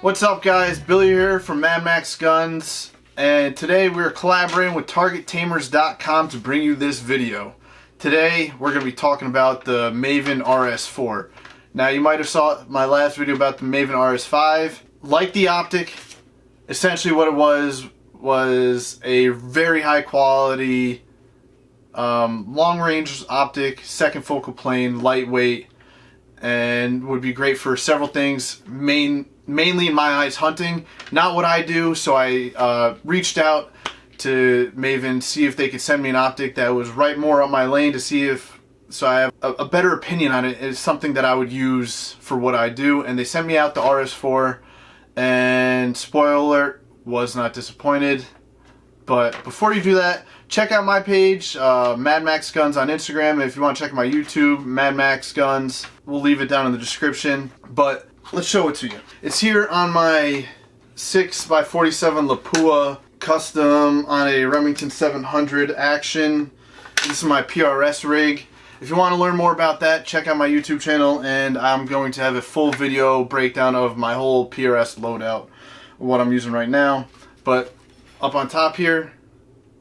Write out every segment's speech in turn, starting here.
What's up guys, Billy here from Mad Guns, and today we're collaborating with TargetTamers.com to bring you this video. Today we're going to be talking about the Maven RS.4. Now you might have saw my last video about the Maven RS.5. Like the optic, essentially what it was a very high quality long range optic, second focal plane, lightweight, and would be great for several things, mainly in my eyes hunting. Not what I do, so I reached out to Maven to see if they could send me an optic that was right more up my lane, to see if, so I have a better opinion on it. It's something that I would use for what I do, and they sent me out the RS.4, and spoiler alert, was not disappointed. But before you do that, check out my page, Mad Guns on Instagram, and if you want to check out my YouTube, Mad Guns, we'll leave it down in the description. But let's show it to you. It's here on my 6x47 Lapua custom on a Remington 700 action. This is my PRS rig. If you want to learn more about that, check out my YouTube channel, and I'm going to have a full video breakdown of my whole PRS loadout, what I'm using right now. But up on top here,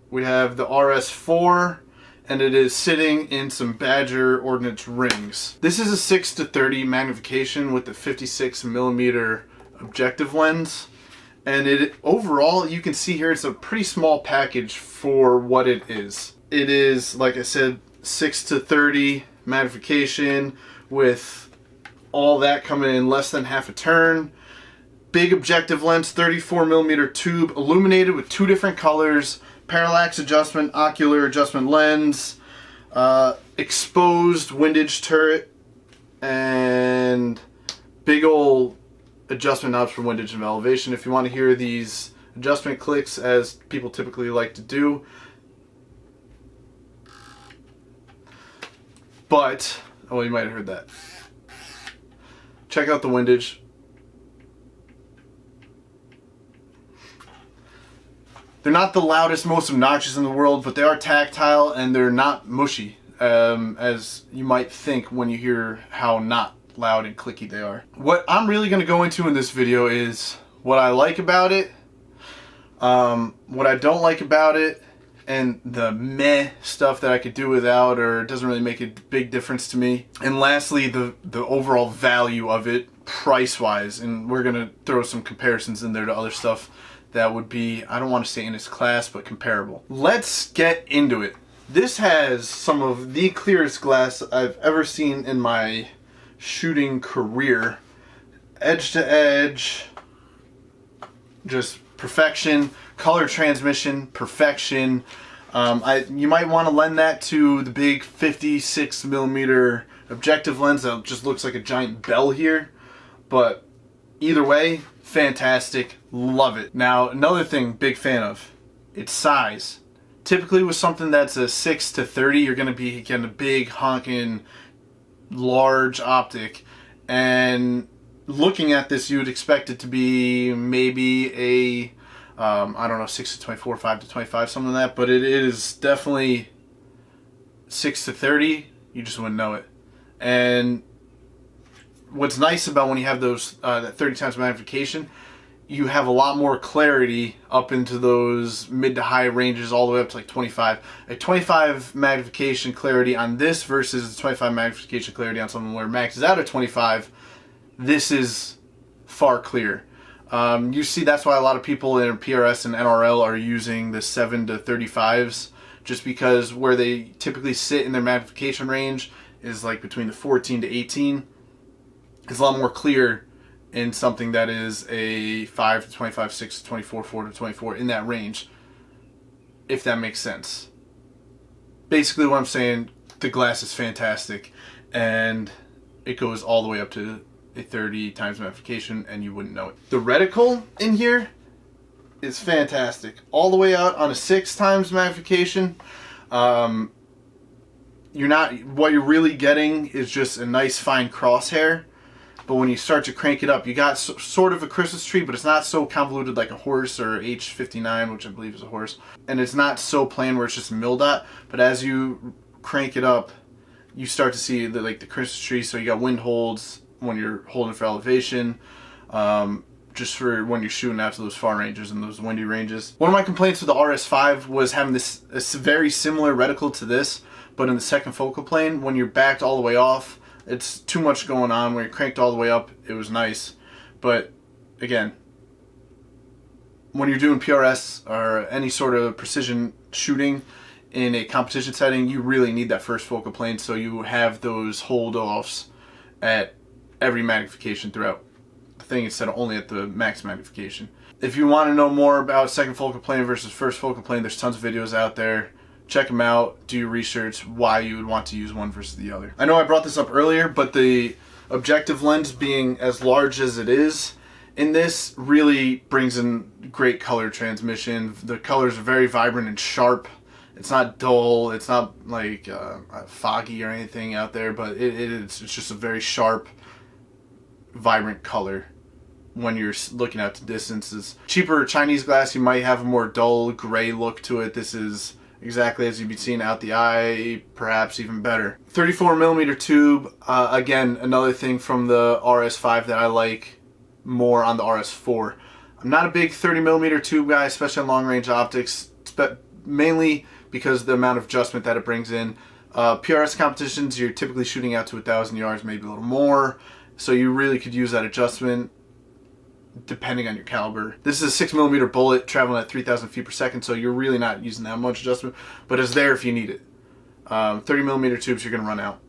we have the RS.4, and it is sitting in some Badger Ordnance rings. This is a 6-30 magnification with the 56mm objective lens, and it overall, you can see here, it's a pretty small package for what it is. It is, like I said, 6-30 magnification with all that coming in less than half a turn. Big objective lens, 34mm tube, illuminated with two different colors, parallax adjustment, ocular adjustment lens, exposed windage turret, and big old adjustment knobs for windage and elevation. If you want to hear these adjustment clicks, as people typically like to do. But, oh, you might have heard that. Check out the windage. They're not the loudest, most obnoxious in the world, but they are tactile and they're not mushy, as you might think when you hear how not loud and clicky they are. What I'm really going to go into in this video is what I like about it, what I don't like about it, and the meh stuff that I could do without, or it doesn't really make a big difference to me. And lastly, the overall value of it, price-wise, and we're going to throw some comparisons in there to other stuff that would be, I don't want to say in its class, but comparable. Let's get into it. This has some of the clearest glass I've ever seen in my shooting career. Edge to edge, just perfection. Color transmission, perfection. You might want to lend that to the big 56mm objective lens that just looks like a giant bell here. But either way, fantastic, love it. Now, another thing, big fan of, its size. Typically with something that's a 6-30, you're going to be getting a big honking large optic, and looking at this, you would expect it to be maybe a I don't know, 6-24, 5-25, something like that, but it is definitely 6-30. You just wouldn't know it. And what's nice about when you have those that 30 times magnification, you have a lot more clarity up into those mid to high ranges, all the way up to like 25. A 25 magnification clarity on this versus a 25 magnification clarity on something where max is out at 25. This is far clearer. You see, that's why a lot of people in PRS and NRL are using the 7-35s, just because where they typically sit in their magnification range is like between the 14 to 18. It's a lot more clear in something that is a 5-25, 6-24, 4-24, in that range, if that makes sense. Basically what I'm saying, the glass is fantastic, and it goes all the way up to a 30 times magnification, and you wouldn't know it. The reticle in here is fantastic. All the way out on a 6 times magnification. What you're really getting is just a nice fine crosshair. But when you start to crank it up, you got sort of a Christmas tree, but it's not so convoluted like a horse or H59, which I believe is a horse. And it's not so plain where it's just a mil dot. But as you crank it up, you start to see the Christmas tree. So you got wind holds when you're holding for elevation. just for when you're shooting out to those far ranges and those windy ranges. One of my complaints with the RS5 was having this very similar reticle to this, but in the second focal plane, when you're backed all the way off, it's too much going on. When you're cranked all the way up, it was nice. But again, when you're doing PRS or any sort of precision shooting in a competition setting, you really need that first focal plane so you have those hold-offs at every magnification throughout the thing instead of only at the max magnification. If you want to know more about second focal plane versus first focal plane, there's tons of videos out there. Check them out, do your research, why you would want to use one versus the other. I know I brought this up earlier, but the objective lens being as large as it is in this really brings in great color transmission. The colors are very vibrant and sharp. It's not dull, it's not like foggy or anything out there, but it's just a very sharp, vibrant color when you're looking out to distances. Cheaper Chinese glass, you might have a more dull gray look to it. This is exactly as you'd be seeing out the eye, perhaps even better. 34mm tube, again, another thing from the RS5 that I like more on the RS4. I'm not a big 30mm tube guy, especially on long range optics, mainly because of the amount of adjustment that it brings in. PRS competitions, you're typically shooting out to 1,000 yards, maybe a little more, so you really could use that adjustment depending on your caliber. This is a 6mm bullet traveling at 3,000 feet per second, so you're really not using that much adjustment, but it's there if you need it. 30mm tubes, you're going to run out,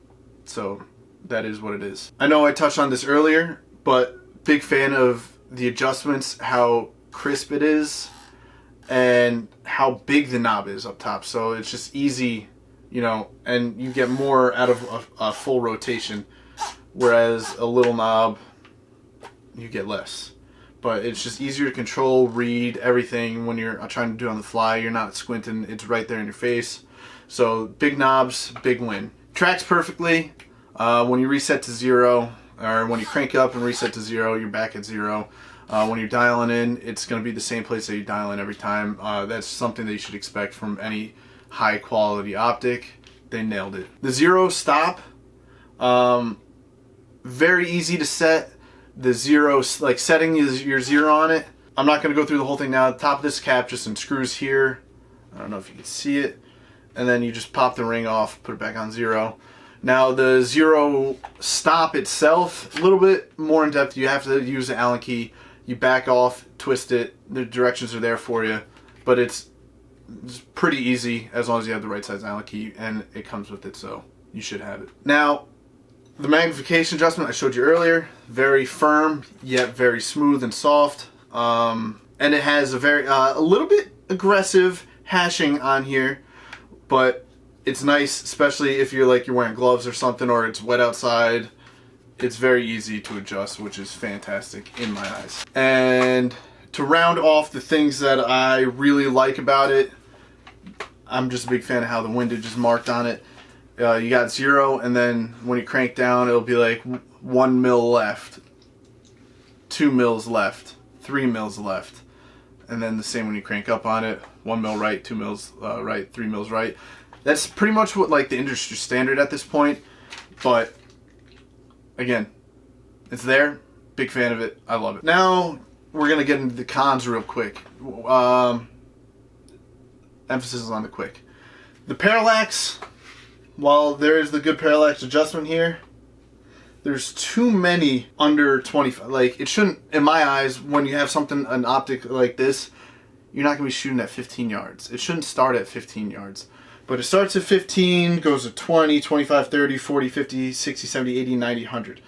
so that is what it is. I know I touched on this earlier, but big fan of the adjustments, how crisp it is, and how big the knob is up top, so it's just easy, you know, and you get more out of a full rotation, whereas a little knob, you get less. But it's just easier to control, read everything when you're trying to do it on the fly. You're not squinting, it's right there in your face. So big knobs, big win. Tracks perfectly. When you reset to 0, or when you crank up and reset to 0, you're back at 0. When you're dialing in, it's going to be the same place that you dial in every time. That's something that you should expect from any high quality optic. They nailed it. The 0 stop, very easy to set. The 0, like setting your 0 on it. I'm not going to go through the whole thing now. The top of this cap just unscrews here. I don't know if you can see it. And then you just pop the ring off, put it back on 0. Now the 0 stop itself, a little bit more in depth. You have to use the Allen key. You back off, twist it. The directions are there for you. But it's pretty easy as long as you have the right size Allen key, and it comes with it, so you should have it. Now, the magnification adjustment I showed you earlier, very firm yet very smooth and soft, and it has a little bit aggressive hashing on here, but it's nice, especially if you're wearing gloves or something, or it's wet outside. It's very easy to adjust, which is fantastic in my eyes. And to round off the things that I really like about it, I'm just a big fan of how the windage is marked on it. You got 0, and then when you crank down, it'll be like 1 mil left, 2 mils left, 3 mils left, and then the same when you crank up on it, 1 mil right, 2 mils right, 3 mils right. That's pretty much what the industry standard at this point, but again, it's there. Big fan of it. I love it. Now we're gonna get into the cons real quick. Emphasis is on the quick. The parallax. While there is the good parallax adjustment here, there's too many under 25. Like, it shouldn't, in my eyes, when you have an optic like this, you're not going to be shooting at 15 yards. It shouldn't start at 15 yards. But it starts at 15, goes to 20, 25, 30, 40, 50, 60, 70, 80, 90, 100.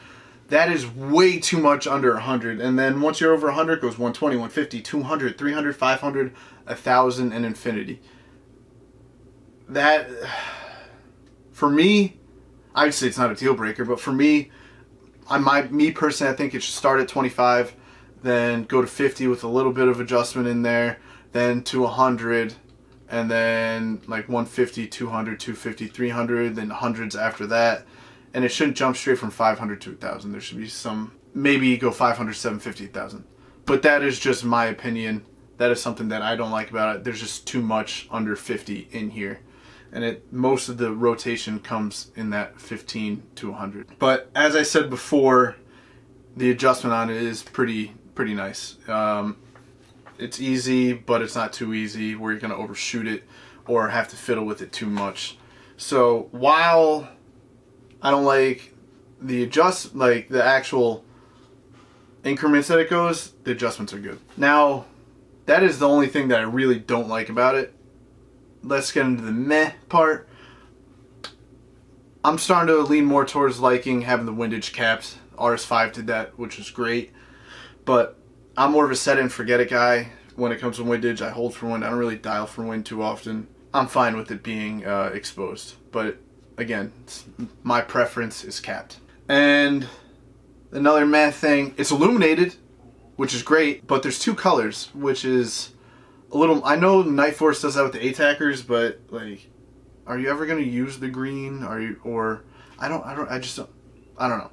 That is way too much under 100. And then once you're over 100, it goes 120, 150, 200, 300, 500, 1,000, and infinity. That... For me, I'd say it's not a deal breaker, but for me, me personally, I think it should start at 25, then go to 50 with a little bit of adjustment in there, then to 100, and then like 150, 200, 250, 300, then hundreds after that. And it shouldn't jump straight from 500 to 1,000. There should be some, maybe go 500, 750, 1,000. But that is just my opinion. That is something that I don't like about it. There's just too much under 50 in here. And most of the rotation comes in that 15 to 100. But as I said before, the adjustment on it is pretty pretty nice. It's easy, but it's not too easy where you're going to overshoot it or have to fiddle with it too much. So while I don't like the actual increments that it goes, the adjustments are good. Now, that is the only thing that I really don't like about it. Let's get into the meh part. I'm starting to lean more towards liking having the windage caps. RS5 did that, which was great. But I'm more of a set and forget it guy when it comes to windage. I hold for wind. I don't really dial for wind too often. I'm fine with it being exposed. But again, my preference is capped. And another meh thing, it's illuminated, which is great, but there's two colors, which is a little... I know Night Force does that with the attackers, but like, are you ever going to use the green? Are you... Or I don't know.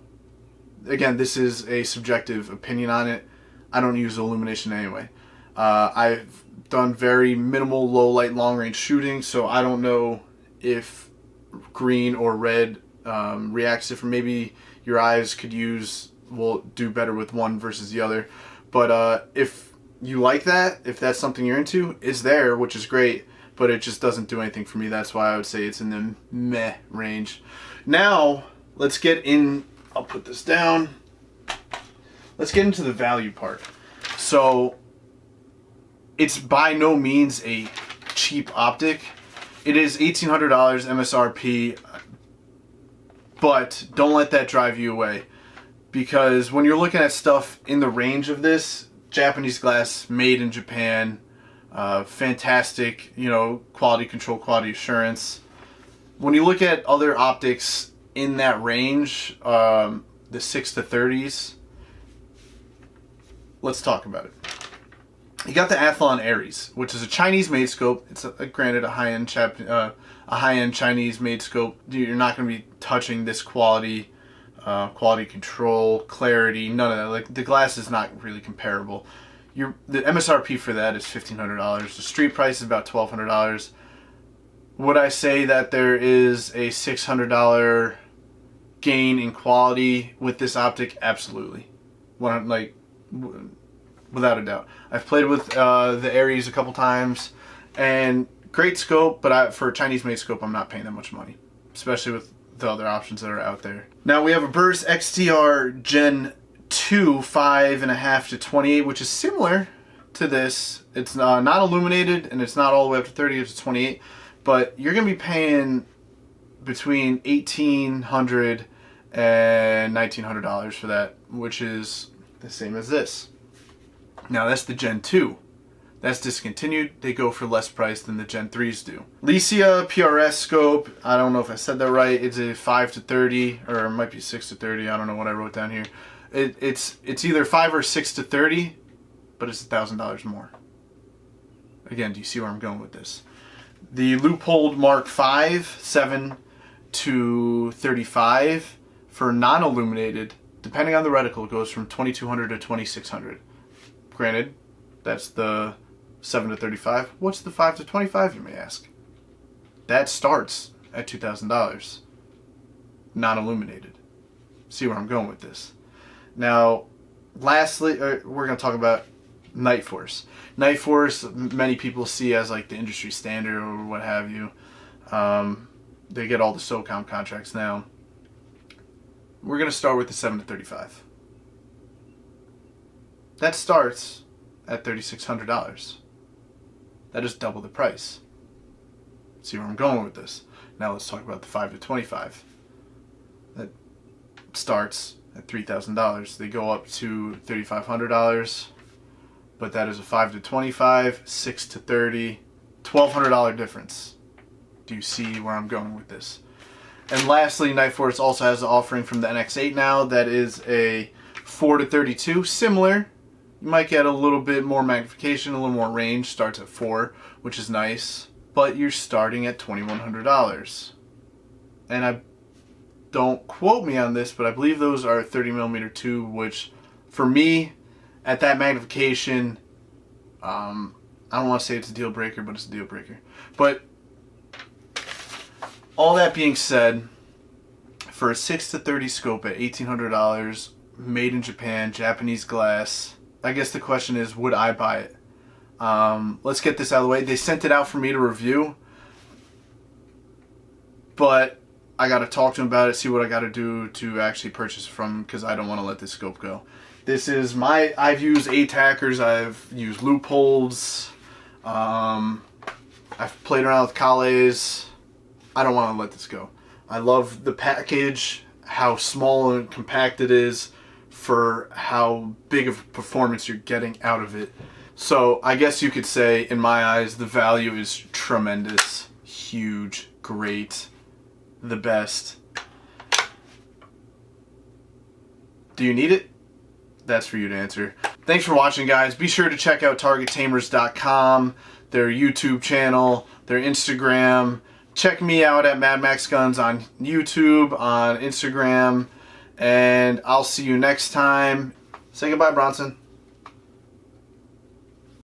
Again, this is a subjective opinion on it. I don't use illumination anyway. I've done very minimal low light long range shooting, so I don't know if green or red reacts different. Maybe your eyes will do better with one versus the other. But if you like that, if that's something you're into, it's there, which is great, but it just doesn't do anything for me. That's why I would say it's in the meh range. Now, let's get in... I'll put this down. Let's get into the value part. So, it's by no means a cheap optic. It is $1,800 MSRP, but don't let that drive you away. Because when you're looking at stuff in the range of this, Japanese glass, made in Japan, fantastic, quality control, quality assurance. When you look at other optics in that range, the 6 to 30s, let's talk about it. You got the Athlon Aries, which is a Chinese-made scope. It's granted a high-end Chinese-made scope. You're not going to be touching this quality control, clarity, none of that. Like, the glass is not really comparable. The MSRP for that is $1,500. The street price is about $1,200. Would I say that there is a $600 gain in quality with this optic? Absolutely. Without a doubt. I've played with the Aries a couple times, and great scope, but for a Chinese-made scope, I'm not paying that much money, especially with the other options that are out there. Now we have a Burst XTR Gen 2 5.5 to 28, which is similar to this. It's not illuminated, and it's not all the way up to 30, it's 28, but you're going to be paying between $1,800 and $1,900 for that, which is the same as this. Now that's the Gen 2. That's discontinued. They go for less price than the Gen 3s do. Lycia PRS scope, I don't know if I said that right. It's a 5 to 30, or it might be 6 to 30. I don't know what I wrote down here. It's either 5 or 6 to 30, but it's $1,000 more. Again, do you see where I'm going with this? The Leupold Mark V, 7 to 35 for non-illuminated, depending on the reticle, goes from $2,200 to $2,600. Granted, that's the 7 to 35. What's the 5 to 25, you may ask? That starts at $2,000, non-illuminated. See where I'm going with this. Now, lastly, we're going to talk about Night Force. Night Force, many people see as like the industry standard or what have you. They get all the SOCOM contracts now. We're going to start with the 7 to 35. That starts at $3,600. That is double the price. See where I'm going with this. Now let's talk about the 5 to 25. That starts at $3,000. They go up to $3,500, but that is a 5 to 25, 6 to 30, $1,200 difference. Do you see where I'm going with this? And lastly, Night Force also has an offering from the NX8 now that is a 4 to 32, similar. You might get a little bit more magnification, a little more range, starts at 4, which is nice, but you're starting at $2,100. And don't quote me on this, but I believe those are 30mm 2, which for me, at that magnification, I don't want to say it's a deal breaker, but it's a deal breaker. But all that being said, for a 6 to 30 scope at $1,800, made in Japan, Japanese glass, I guess the question is, would I buy it? Let's get this out of the way. They sent it out for me to review, but I got to talk to them about it, see what I got to do to actually purchase it from them, because I don't want to let this scope go. This is I've used attackers, I've used loopholes, I've played around with Calais. I don't want to let this go. I love the package, how small and compact it is for how big of a performance you're getting out of it. So I guess you could say, in my eyes, the value is tremendous, huge, great, the best. Do you need it? That's for you to answer. Thanks for watching, guys. Be sure to check out TargetTamers.com, their YouTube channel, their Instagram. Check me out at Mad Max Guns on YouTube, on Instagram, and I'll see you next time. Say goodbye, Bronson.